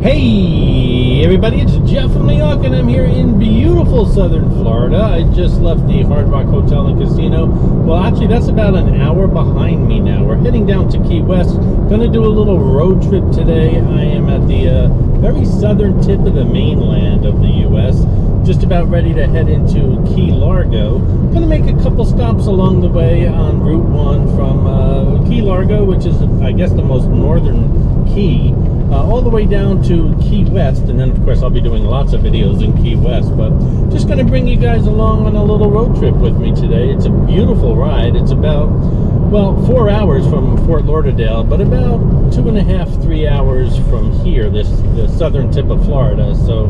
Hey everybody, it's Jeff from Yawk, and I'm here in beautiful southern Florida. I just left the Hard Rock Hotel and Casino. Well, actually, that's about an hour behind me now. We're heading down to Key West. Gonna do a little road trip today. I am at the very southern tip of the mainland of the U.S. Just about ready to head into Key Largo. Gonna make a couple stops along the way on Route 1 from Key Largo, which is, I guess, the most northern key, all the way down to Key West, and then of course I'll be doing lots of videos in Key West, but just going to bring you guys along on a little road trip with me today. It's a beautiful ride. It's about, well, 4 hours from Fort Lauderdale, but about 2.5, 3 hours from here, the southern tip of Florida. So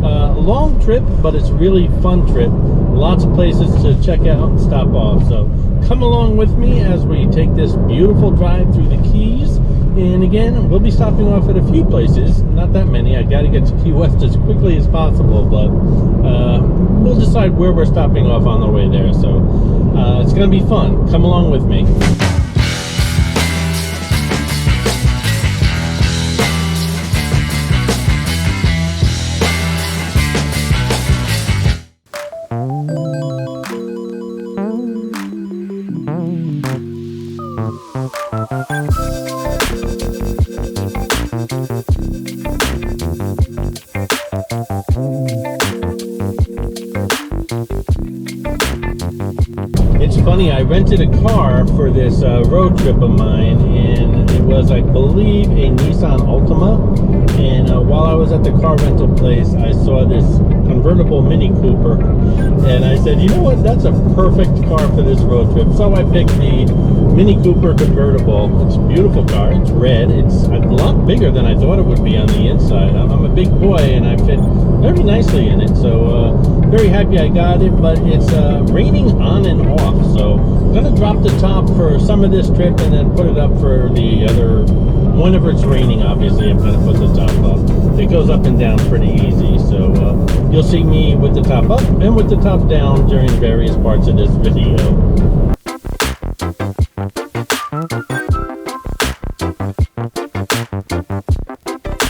a long trip, but it's really fun trip. Lots of places to check out and stop off. So come along with me as we take this beautiful drive through the Keys. And again, we'll be stopping off at a few places, not that many. I got to get to Key West as quickly as possible, but we'll decide where we're stopping off on the way there. So it's going to be fun. Come along with me. It's funny, I rented a car for this road trip of mine, and it was, I believe, a Nissan Altima. And while I was at the car rental place, I saw this convertible Mini Cooper, and I said, you know what, that's a perfect car for this road trip. So I picked the Mini Cooper convertible. It's a beautiful car. It's red. It's a lot bigger than I thought it would be on the inside. I'm a big boy, and I fit very nicely in it. So very happy I got it, but it's raining on and off. So I'm going to drop the top for some of this trip and then put it up for the other. Whenever it's raining, obviously, I'm going to put the top up. It goes up and down pretty easy. So you'll see me with the top up and with the top down during various parts of this video.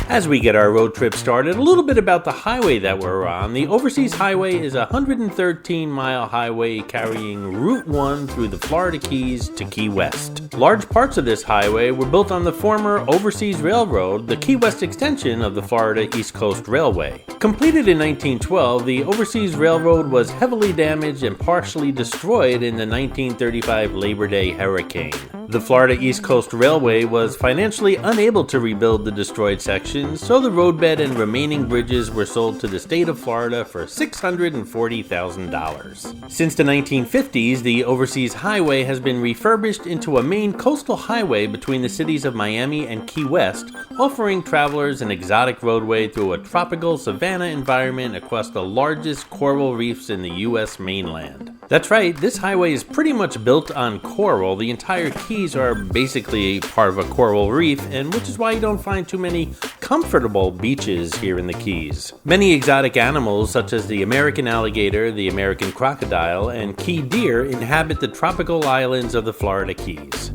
As we get our road trip started, a little bit about the highway that we're on. The Overseas Highway is a 113-mile highway carrying Route 1 through the Florida Keys to Key West. Large parts of this highway were built on the former Overseas Railroad, the Key West extension of the Florida East Coast Railway. Completed in 1912, the Overseas Railroad was heavily damaged and partially destroyed in the 1935 Labor Day hurricane. The Florida East Coast Railway was financially unable to rebuild the destroyed sections, so the roadbed and remaining bridges were sold to the state of Florida for $640,000. Since the 1950s, the Overseas Highway has been refurbished into a main coastal highway between the cities of Miami and Key West, offering travelers an exotic roadway through a tropical savanna environment across the largest coral reefs in the U.S. mainland. That's right, this highway is pretty much built on coral. The entire Keys are basically part of a coral reef, and which is why you don't find too many comfortable beaches here in the Keys. Many exotic animals, such as the American alligator, the American crocodile, and key deer, inhabit the tropical islands of the Florida Keys.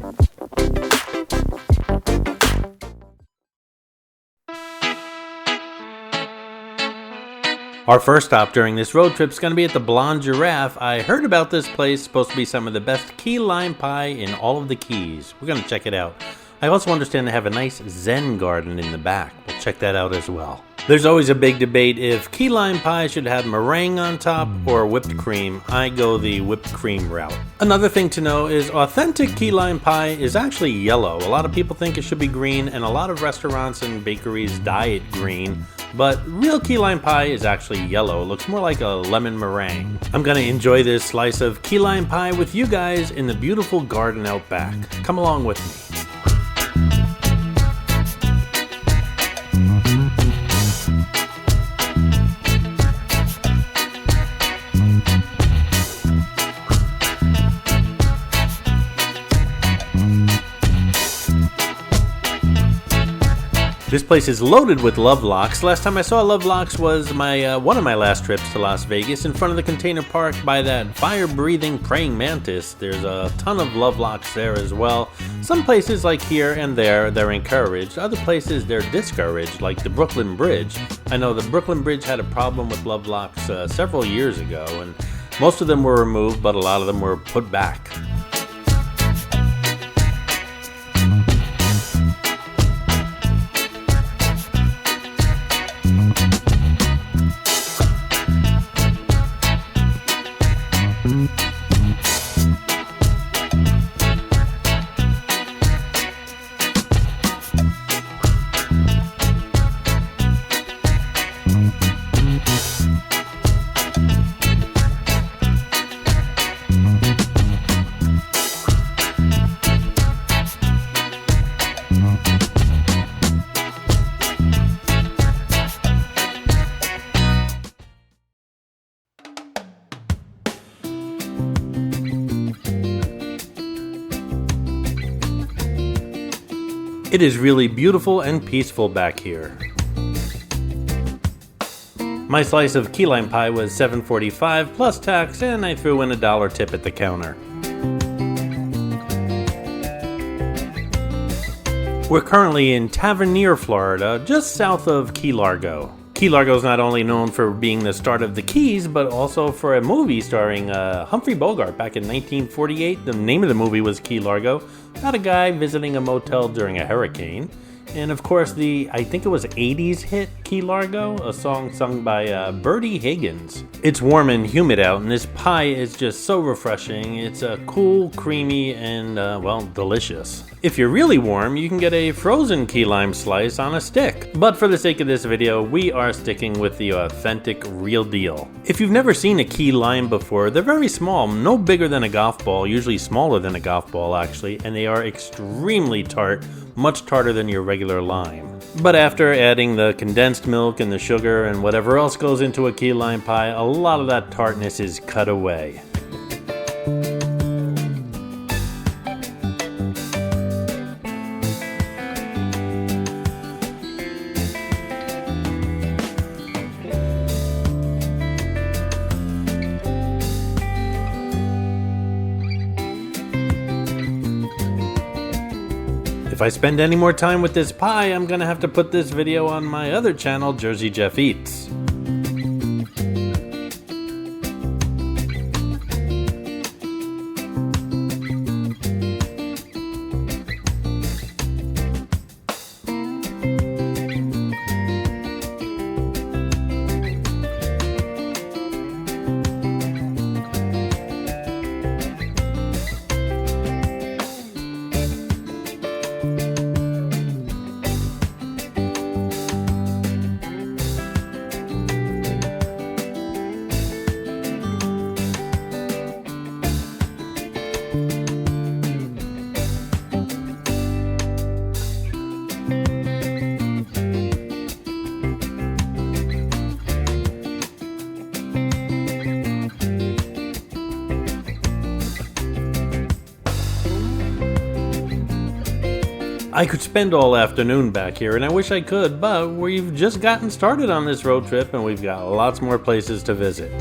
Our first stop during this road trip is going to be at the Blonde Giraffe. I heard about this place, supposed to be some of the best key lime pie in all of the Keys. We're going to check it out. I also understand they have a nice Zen garden in the back. We'll check that out as well. There's always a big debate if key lime pie should have meringue on top or whipped cream. I go the whipped cream route. Another thing to know is authentic key lime pie is actually yellow. A lot of people think it should be green, and a lot of restaurants and bakeries dye it green. But real key lime pie is actually yellow. It looks more like a lemon meringue. I'm gonna enjoy this slice of key lime pie with you guys in the beautiful garden out back. Come along with me. This place is loaded with lovelocks. Last time I saw lovelocks was one of my last trips to Las Vegas, in front of the container park by that fire-breathing praying mantis. There's a ton of lovelocks there as well. Some places like here and there, they're encouraged. Other places, they're discouraged, like the Brooklyn Bridge. I know the Brooklyn Bridge had a problem with lovelocks several years ago, and most of them were removed, but a lot of them were put back. It is really beautiful and peaceful back here. My slice of key lime pie was $7.45 plus tax, and I threw in a $1 tip at the counter. We're currently in Tavernier, Florida, just south of Key Largo. Key Largo is not only known for being the start of the Keys, but also for a movie starring Humphrey Bogart back in 1948. The name of the movie was Key Largo, about a guy visiting a motel during a hurricane. And of course I think it was 80s hit Key Largo, a song sung by Bertie Higgins. It's warm and humid out, and this pie is just so refreshing. It's cool, creamy, and well, delicious. If you're really warm, you can get a frozen key lime slice on a stick. But for the sake of this video, we are sticking with the authentic, real deal. If you've never seen a key lime before, they're very small, no bigger than a golf ball, usually smaller than a golf ball actually, and they are extremely tart, much tarter than your regular lime. But after adding the condensed milk and the sugar and whatever else goes into a key lime pie, a lot of that tartness is cut away. If I spend any more time with this pie, I'm gonna have to put this video on my other channel, Jersey Jeff Eats. I could spend all afternoon back here, and I wish I could, but we've just gotten started on this road trip and we've got lots more places to visit.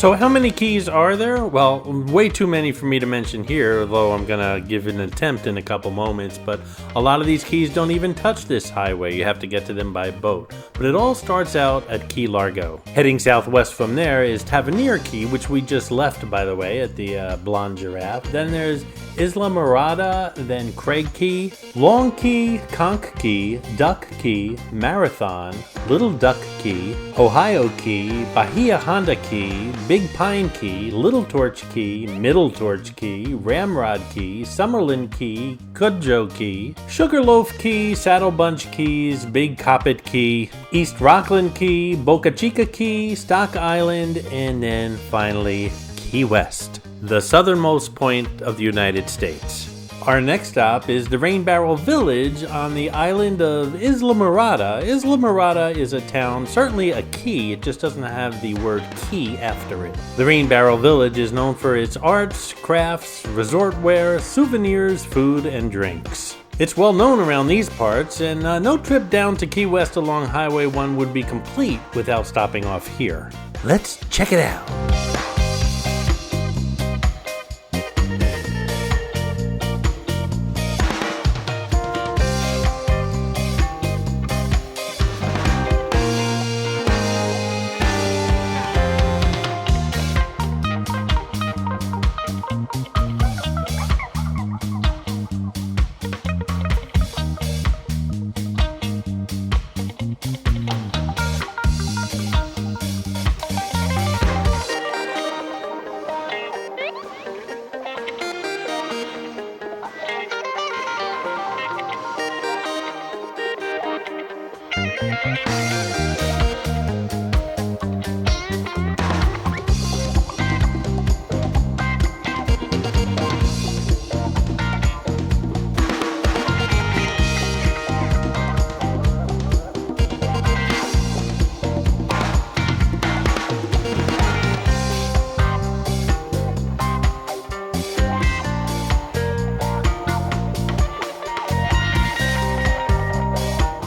So how many keys are there? Well, way too many for me to mention here, although I'm gonna give an attempt in a couple moments, but a lot of these keys don't even touch this highway. You have to get to them by boat. But it all starts out at Key Largo. Heading southwest from there is Tavernier Key, which we just left, by the way, at the Blonde Giraffe. Then there's Isla Mirada, then Craig Key, Long Key, Conch Key, Duck Key, Marathon, Little Duck Key, Ohio Key, Bahia Honda Key, Big Pine Key, Little Torch Key, Middle Torch Key, Ramrod Key, Summerlin Key, Cudjoe Key, Sugarloaf Key, Saddle Bunch Keys, Big Coppet Key, East Rockland Key, Boca Chica Key, Stock Island, and then finally Key West, the southernmost point of the United States. Our next stop is the Rain Barrel Village on the island of Isla Mirada. Isla Mirada is a town, certainly a key, it just doesn't have the word key after it. The Rain Barrel Village is known for its arts, crafts, resort wear, souvenirs, food, and drinks. It's well known around these parts, and no trip down to Key West along Highway 1 would be complete without stopping off here. Let's check it out.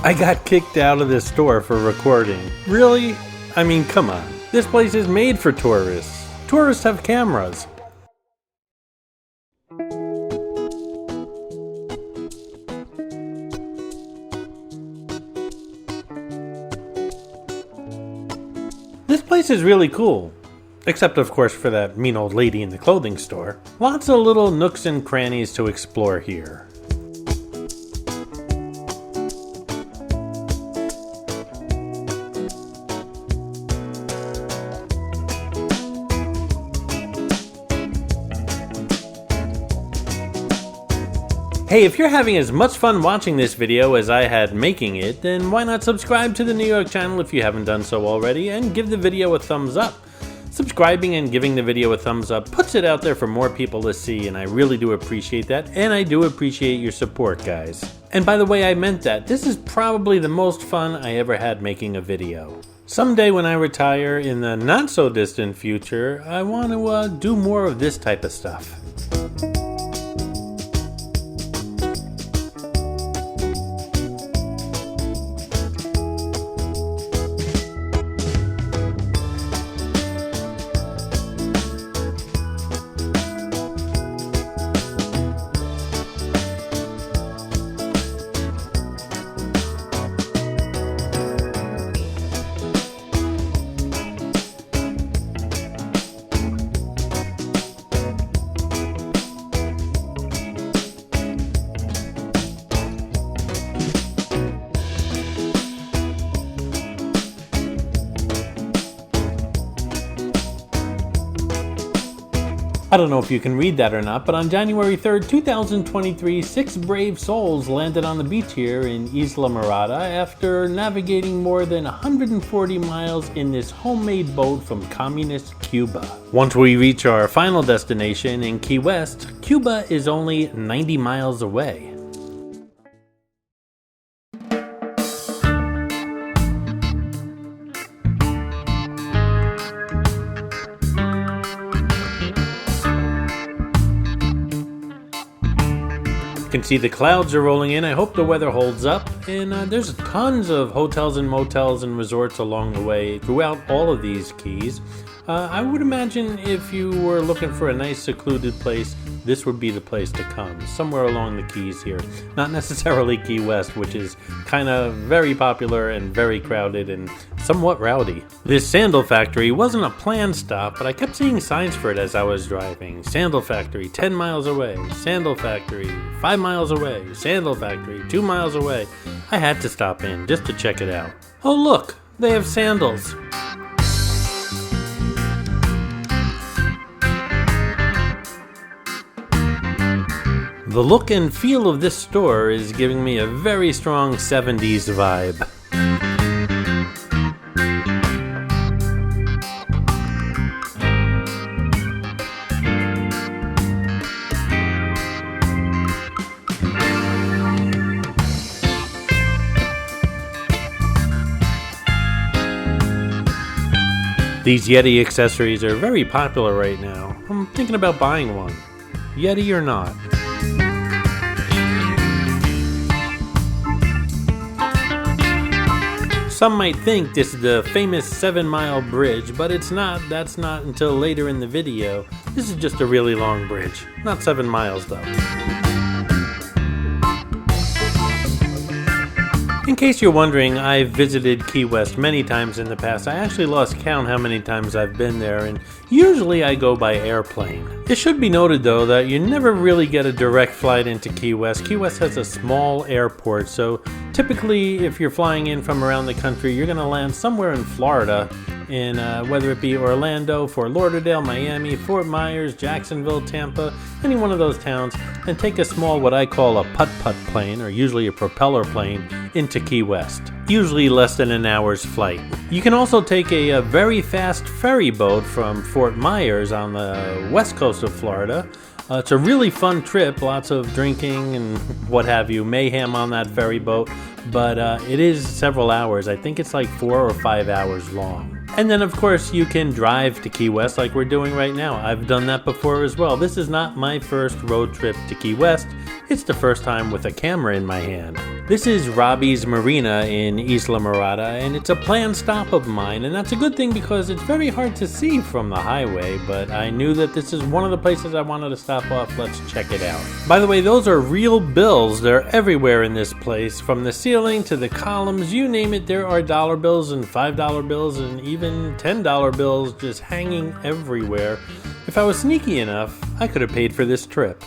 I got kicked out of this store for recording. Really? I mean, come on. This place is made for tourists. Tourists have cameras. This place is really cool. Except, of course, for that mean old lady in the clothing store. Lots of little nooks and crannies to explore here. Hey, if you're having as much fun watching this video as I had making it, then why not subscribe to the New York channel if you haven't done so already, and give the video a thumbs up. Subscribing and giving the video a thumbs up puts it out there for more people to see, and I really do appreciate that, and I do appreciate your support, guys. And by the way, I meant that. This is probably the most fun I ever had making a video. Someday when I retire in the not so distant future, I want to do more of this type of stuff. I don't know if you can read that or not, but on January 3rd, 2023, 6 brave souls landed on the beach here in Isla Mirada after navigating more than 140 miles in this homemade boat from communist Cuba. Once we reach our final destination in Key West, Cuba is only 90 miles away. can see the clouds are rolling in. I hope the weather holds up. And there's tons of hotels and motels and resorts along the way throughout all of these keys. I would imagine if you were looking for a nice secluded place, this would be the place to come, somewhere along the Keys here. Not necessarily Key West, which is kind of very popular and very crowded and somewhat rowdy. This sandal factory wasn't a planned stop, but I kept seeing signs for it as I was driving. Sandal factory 10 miles away, sandal factory 5 miles away, sandal factory 2 miles away. I had to stop in just to check it out. Oh look, they have sandals. The look and feel of this store is giving me a very strong 70s vibe. These Yeti accessories are very popular right now. I'm thinking about buying one. Yeti or not. Some might think this is the famous 7 Mile Bridge, but it's not. That's not until later in the video. This is just a really long bridge. Not 7 miles though. In case you're wondering, I've visited Key West many times in the past. I actually lost count how many times I've been there, and usually I go by airplane. It should be noted though that you never really get a direct flight into Key West. Key West has a small airport, so typically if you're flying in from around the country, you're going to land somewhere in Florida, in whether it be Orlando, Fort Lauderdale, Miami, Fort Myers, Jacksonville, Tampa, any one of those towns, and take a small, what I call a putt-putt plane, or usually a propeller plane, into Key West. Usually less than an hour's flight. You can also take a very fast ferry boat from Fort Myers on the west coast of Florida. It's a really fun trip, lots of drinking and what have you, mayhem on that ferry boat, but it is several hours. I think it's like 4 or 5 hours long. And then of course you can drive to Key West like we're doing right now. I've done that before as well. This is not my first road trip to Key West. It's the first time with a camera in my hand. This is Robbie's Marina in Isla Mirada, and it's a planned stop of mine, and that's a good thing because it's very hard to see from the highway, but I knew that this is one of the places I wanted to stop off. Let's check it out. By the way, those are real bills. They're everywhere in this place. From the ceiling to the columns, you name it, there are dollar bills and $5 bills and even $10 bills just hanging everywhere. If I was sneaky enough, I could have paid for this trip.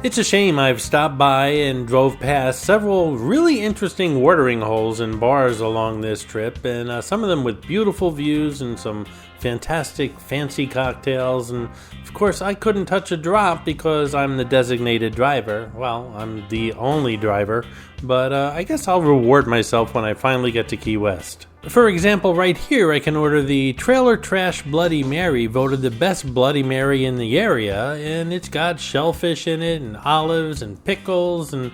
It's a shame I've stopped by and drove past several really interesting watering holes and bars along this trip, and some of them with beautiful views and some fantastic fancy cocktails, and of course I couldn't touch a drop because I'm the designated driver. Well, I'm the only driver, but I guess I'll reward myself when I finally get to Key West. For example, right here I can order the Trailer Trash Bloody Mary, voted the best Bloody Mary in the area, and it's got shellfish in it and olives and pickles and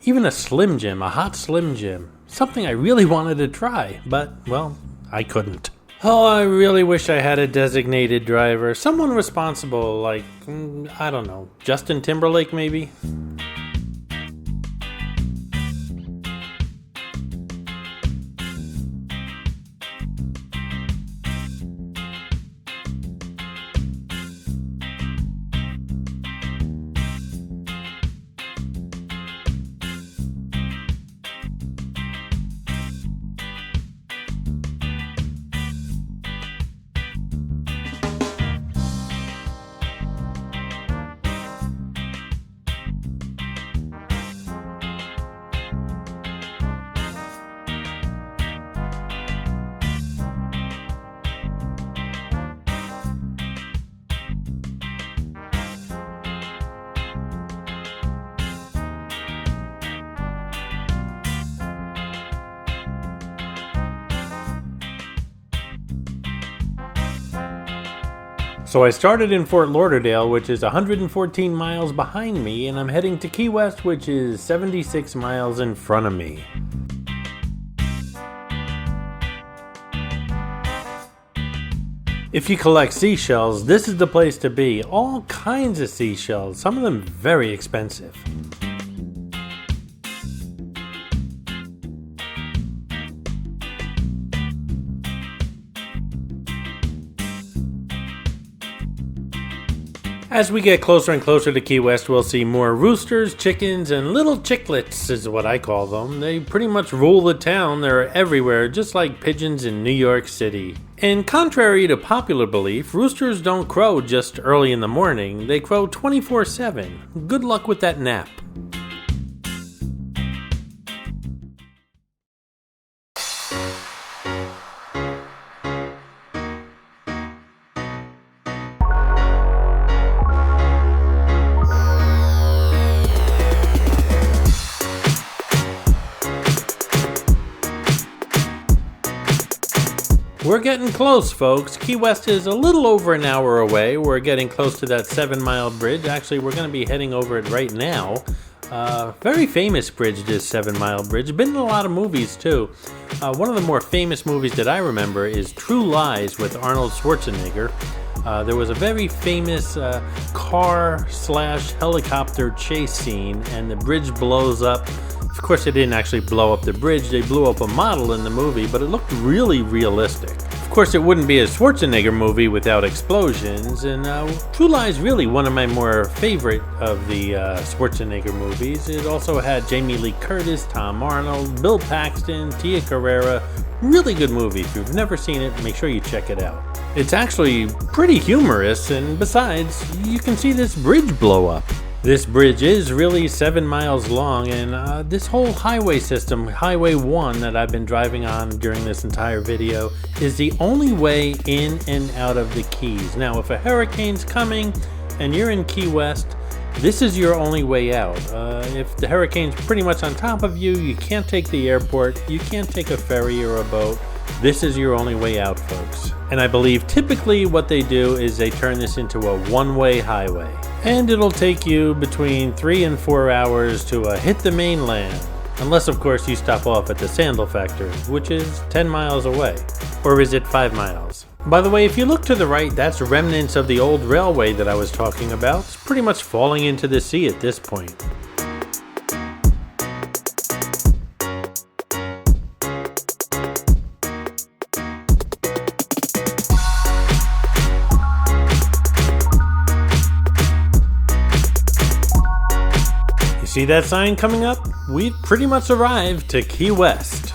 even a Slim Jim, a hot Slim Jim. Something I really wanted to try, but, well, I couldn't. Oh, I really wish I had a designated driver, someone responsible, like, I don't know, Justin Timberlake maybe? So I started in Fort Lauderdale, which is 114 miles behind me, and I'm heading to Key West, which is 76 miles in front of me. If you collect seashells, this is the place to be. All kinds of seashells, some of them very expensive. As we get closer and closer to Key West, we'll see more roosters, chickens, and little chicklets is what I call them. They pretty much rule the town. They're everywhere, just like pigeons in New York City. And contrary to popular belief, roosters don't crow just early in the morning. They crow 24/7. Good luck with that nap. We're getting close, folks. Key West is a little over an hour away. We're getting close to that 7-mile bridge. Actually, we're going to be heading over it right now. Very famous bridge, this 7-mile bridge. Been in a lot of movies, too. One of the more famous movies that I remember is True Lies with Arnold Schwarzenegger. There was a very famous car/helicopter chase scene, and the bridge blows up. Of course, they didn't actually blow up the bridge. They blew up a model in the movie, but it looked really realistic. Of course, it wouldn't be a Schwarzenegger movie without explosions, and True Lies is really one of my more favorite of the Schwarzenegger movies. It also had Jamie Lee Curtis, Tom Arnold, Bill Paxton, Tia Carrera. Really good movie. If you've never seen it, make sure you check it out. It's actually pretty humorous, and besides, you can see this bridge blow up. This bridge is really 7 miles long, and this whole highway system, Highway 1 that I've been driving on during this entire video, is the only way in and out of the Keys. Now, if a hurricane's coming and you're in Key West, this is your only way out. If the hurricane's pretty much on top of you, you can't take the airport, you can't take a ferry or a boat. This is your only way out, folks. And I believe typically what they do is they turn this into a one-way highway. And it'll take you between 3 and 4 hours to hit the mainland. Unless, of course, you stop off at the sandal factory, which is 10 miles away. Or is it 5 miles? By the way, if you look to the right, that's remnants of the old railway that I was talking about. It's pretty much falling into the sea at this point. See that sign coming up? We've pretty much arrived to Key West.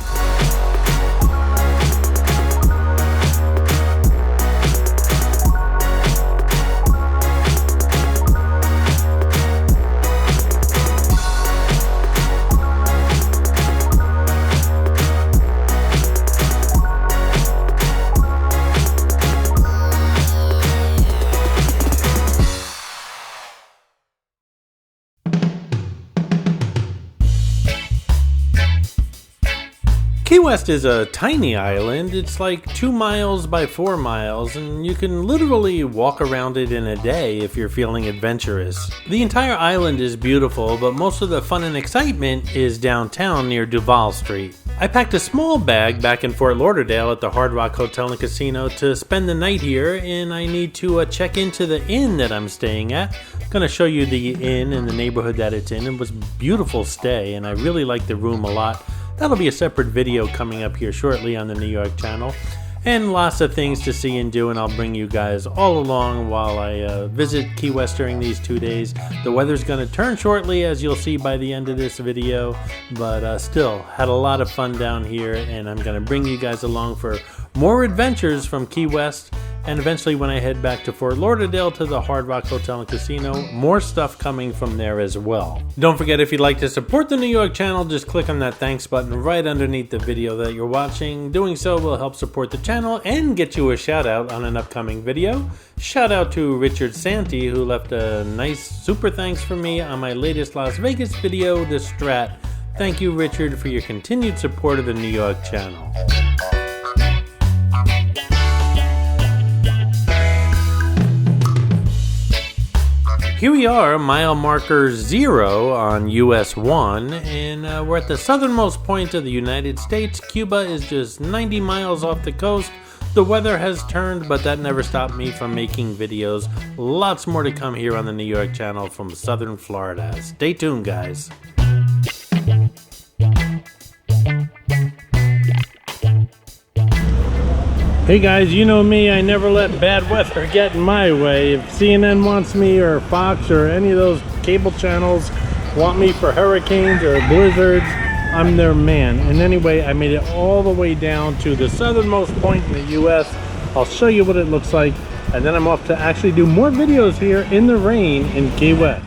Key West is a tiny island. It's like 2 miles by 4 miles, and you can literally walk around it in a day if you're feeling adventurous. The entire island is beautiful, but most of the fun and excitement is downtown near Duval Street. I packed a small bag back in Fort Lauderdale at the Hard Rock Hotel and Casino to spend the night here, and I need to check into the inn that I'm staying at. I'm going to show you the inn and the neighborhood that it's in. It was a beautiful stay, and I really liked the room a lot. That'll be a separate video coming up here shortly on the New York channel. And lots of things to see and do, and I'll bring you guys all along while I visit Key West during these 2 days. The weather's going to turn shortly, as you'll see by the end of this video, but still had a lot of fun down here, and I'm going to bring you guys along for more adventures from Key West. And eventually when I head back to Fort Lauderdale to the Hard Rock Hotel and Casino, more stuff coming from there as well. Don't forget, if you'd like to support the New York channel, just click on that thanks button right underneath the video that you're watching. Doing so will help support the channel and get you a shout out on an upcoming video. Shout out to Richard Santee, who left a nice super thanks for me on my latest Las Vegas video, The Strat. Thank you, Richard, for your continued support of the New York channel. Here we are, mile marker 0 on US 1, and we're at the southernmost point of the United States. Cuba is just 90 miles off the coast. The weather has turned, but that never stopped me from making videos. Lots more to come here on the New York channel from southern Florida. Stay tuned, guys. Hey guys, you know me, I never let bad weather get in my way. If CNN wants me, or Fox, or any of those cable channels want me for hurricanes or blizzards, I'm their man. And anyway, I made it all the way down to the southernmost point in the US. I'll show you what it looks like, and then I'm off to actually do more videos here in the rain in Key West.